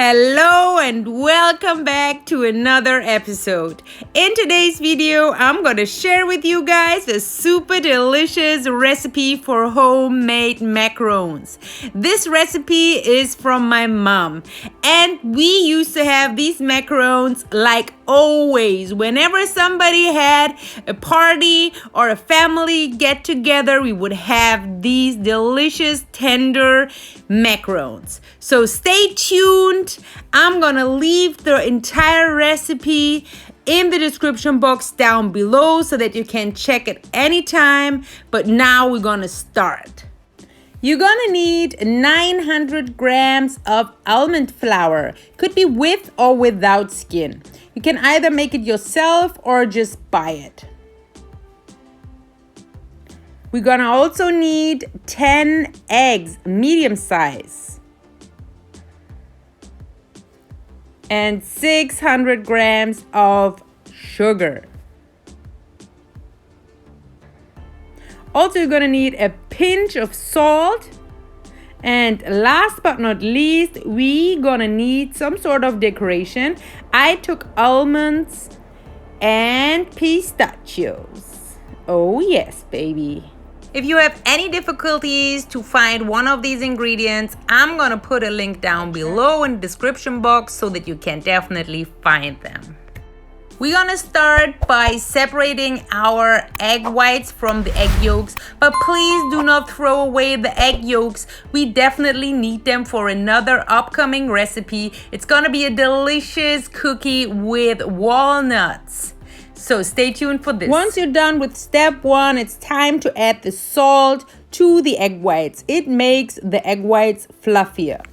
Hello and welcome back to another episode. In today's video, I'm going to share with you guys a super delicious recipe for homemade macaroons. This recipe is from my mom, and we used to have these macaroons like always. Whenever somebody had a party or a family get together, we would have these delicious tender macaroons. So stay tuned. I'm gonna leave the entire recipe in the description box down below so that you can check it anytime. But now we're gonna start. You're gonna need 900 grams of almond flour. Could be with or without skin. You can either make it yourself or just buy it. We're gonna also need 10 eggs, medium size. And 600 grams of sugar. Also, you're gonna need a pinch of salt. And last but not least, we're gonna need some sort of decoration. I took almonds and pistachios. Oh yes, baby. If you have any difficulties to find one of these ingredients, I'm gonna put a link down below in the description box so that you can definitely find them. We're gonna start by separating our egg whites from the egg yolks, but please do not throw away the egg yolks. We definitely need them for another upcoming recipe. It's gonna be a delicious cookie with walnuts. So stay tuned for this. Once you're done with step one, it's time to add the salt to the egg whites. It makes the egg whites fluffier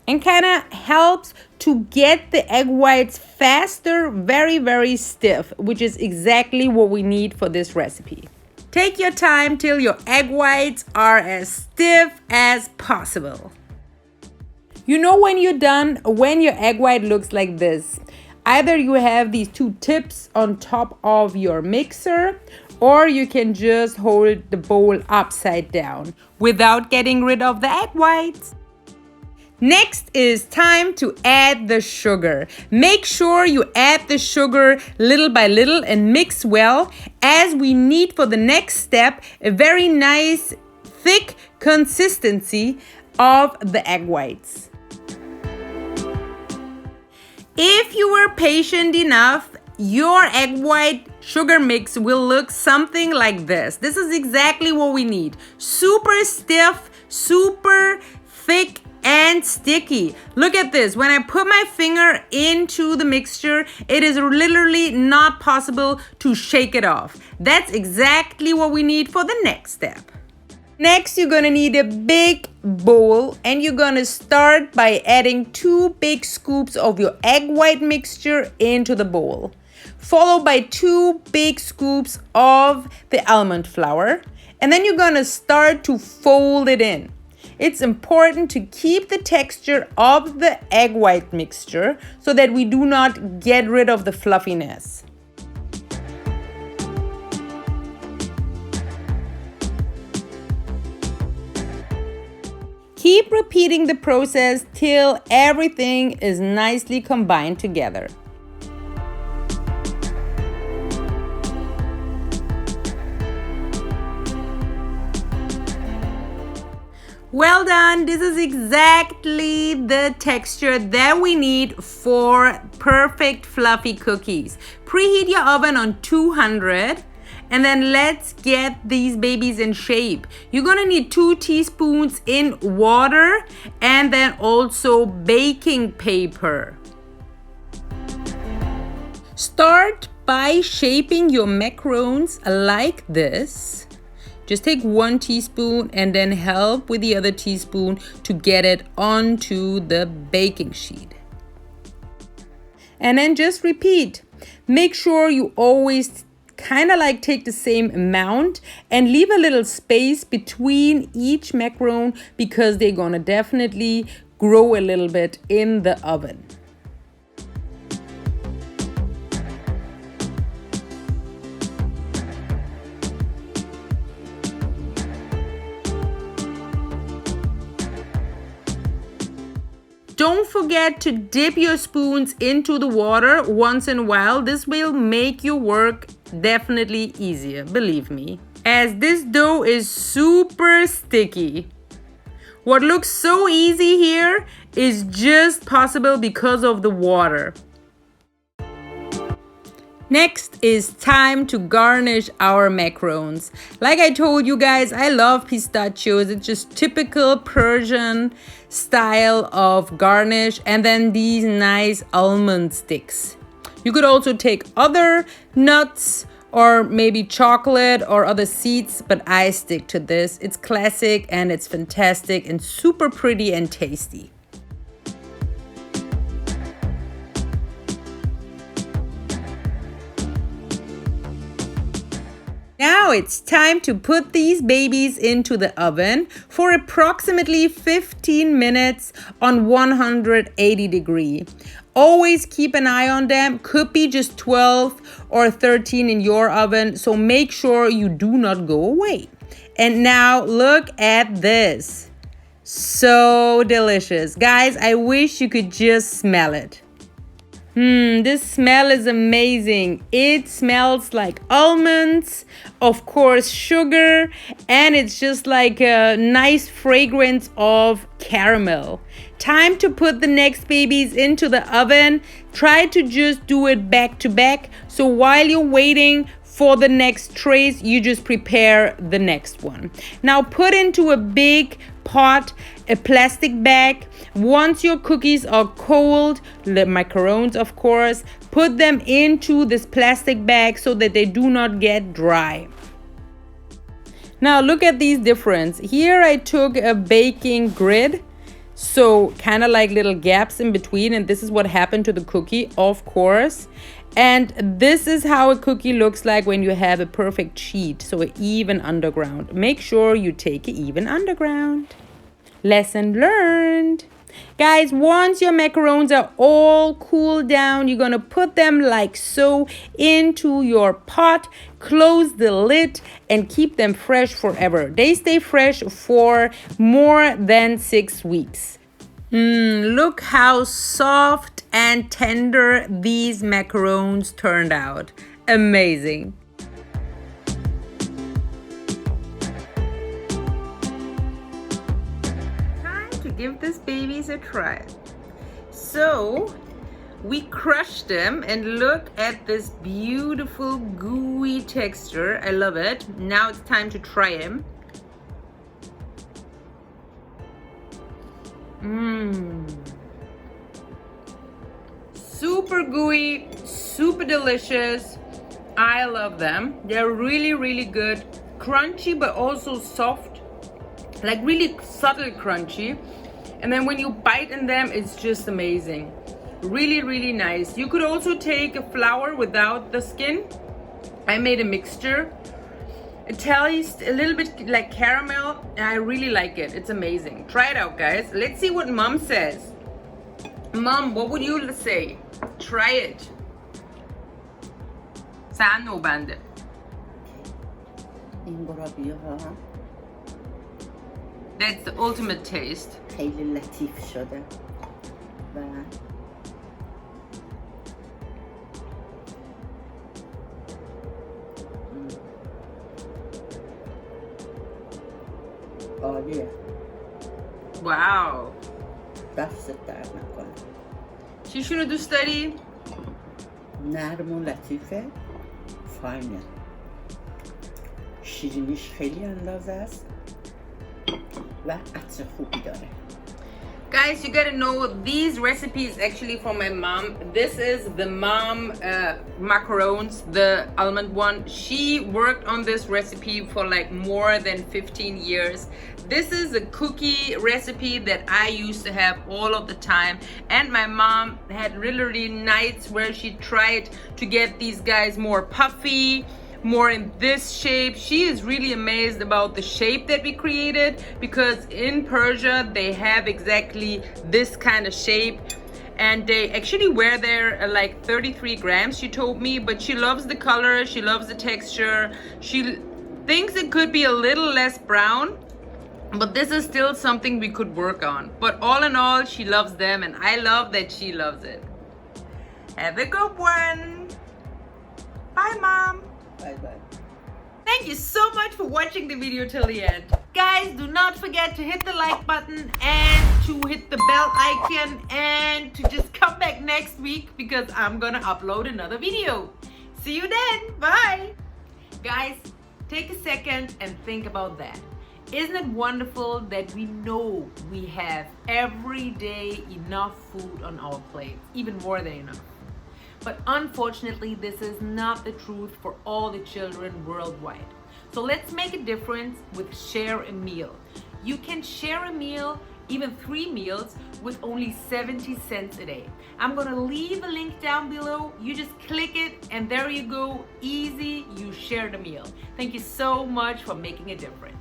and kind of helps to get the egg whites faster, very stiff, which is exactly what we need for this recipe. Take your time till your egg whites are as stiff as possible. You know when you're done, when your egg white looks like this. Either you have these two tips on top of your mixer, or you can just hold the bowl upside down without getting rid of the egg whites. Next is time to add the sugar. Make sure you add the sugar little by little and mix well, as we need for the next step a very nice thick consistency of the egg whites. If you were patient enough, your egg white sugar mix will look something like this. This is exactly what we need. Super stiff, super thick, and sticky. Look at this. When I put my finger into the mixture, it is literally not possible to shake it off. That's exactly what we need for the next step. Next, you're gonna need a big bowl, and you're gonna start by adding 2 big scoops of your egg white mixture into the bowl, followed by 2 big scoops of the almond flour, and then you're gonna start to fold it in. It's important to keep the texture of the egg white mixture so that we do not get rid of the fluffiness. Keep repeating the process till everything is nicely combined together. Well done. This is exactly the texture that we need for perfect fluffy cookies. Preheat your oven on 200. And then let's get these babies in shape. You're gonna need 2 teaspoons in water and then also baking paper. Start by shaping your macaroons like this. Just take 1 teaspoon and then help with the other teaspoon to get it onto the baking sheet. And then just repeat. Make sure you always kind of like take the same amount and leave a little space between each macaroon because they're gonna definitely grow a little bit in the oven. Don't forget to dip your spoons into the water once in a while. This will make your work definitely easier, believe me. As this dough is super sticky. What looks so easy here is just possible because of the water. Next is time to garnish our macarons. Like I told you guys, I love pistachios. It's just typical Persian style of garnish. And then these nice almond sticks. You could also take other nuts or maybe chocolate or other seeds, but I stick to this. It's classic and it's fantastic and super pretty and tasty. Now it's time to put these babies into the oven for approximately 15 minutes on 180 degrees. Always keep an eye on them. Could be just 12 or 13 in your oven, so make sure you do not go away. And now look at this. So delicious. Guys, I wish you could just smell it. This smell is amazing. It smells like almonds, of course, sugar, and it's just like a nice fragrance of caramel. Time to put the next babies into the oven. Try to just do it back to back. So while you're waiting for the next trays, you just prepare the next one. Now put into a big pot a plastic bag. Once your cookies are cold, the macarons of course, put them into this plastic bag so that they do not get dry. Now look at these difference. Here I took a baking grid, so kind of like little gaps in between, and this is what happened to the cookie, of course. And this is how a cookie looks like when you have a perfect sheet, so an even underground. Make sure you take an even underground. Lesson learned. Guys, once your macarons are all cooled down, you're gonna put them like so into your pot, close the lid, and keep them fresh forever. They stay fresh for more than 6 weeks. Look how soft and tender these macarons turned out. Amazing. Time to give these babies a try. So we crushed them and look at this beautiful gooey texture. I love it. Now it's time to try them. Super gooey, super delicious. I love them. They're really, really good. Crunchy, but also soft. Like really subtle crunchy. And then when you bite in them, it's just amazing. Really, really nice. You could also take a flour without the skin. I made a mixture. It tastes a little bit like caramel, and I really like it. It's amazing. Try it out, guys. Let's see what Mom says. Mom, what would you say? Try it. Sen o bende. این برابیه ها That's the ultimate taste. خیلی لطیف شده و عالیه. Wow. دستت درد نکنه. چیشونو دوست داری؟ نرم و لطیفه. فاینه. شیرینیش خیلی اندازه است و عطر خوبی داره. Guys, you gotta know these recipes actually from my mom. This is the mom macarons, the almond one. She worked on this recipe for like more than 15 years. This is a cookie recipe that I used to have all of the time. And my mom had literally nights where she tried to get these guys more puffy, more in this shape. She is really amazed about the shape that we created, because in Persia they have exactly this kind of shape, and they actually wear there like 33 grams, she told me, but she loves the color, she loves the texture. She thinks it could be a little less brown, But this is still something we could work on. But all in all, she loves them, and I love that she loves it. Have a good one. Bye, Mom. Bye-bye. Thank you so much for watching the video till the end. Guys, do not forget to hit the like button and to hit the bell icon and to just come back next week because I'm gonna upload another video. See you then. Bye. Guys, take a second and think about that. Isn't it wonderful that we know we have every day enough food on our plates, even more than enough? But unfortunately, this is not the truth for all the children worldwide. So let's make a difference with Share a Meal. You can share a meal, even 3 meals, with only 70 cents a day. I'm gonna leave a link down below. You just click it and there you go. Easy, you shared a meal. Thank you so much for making a difference.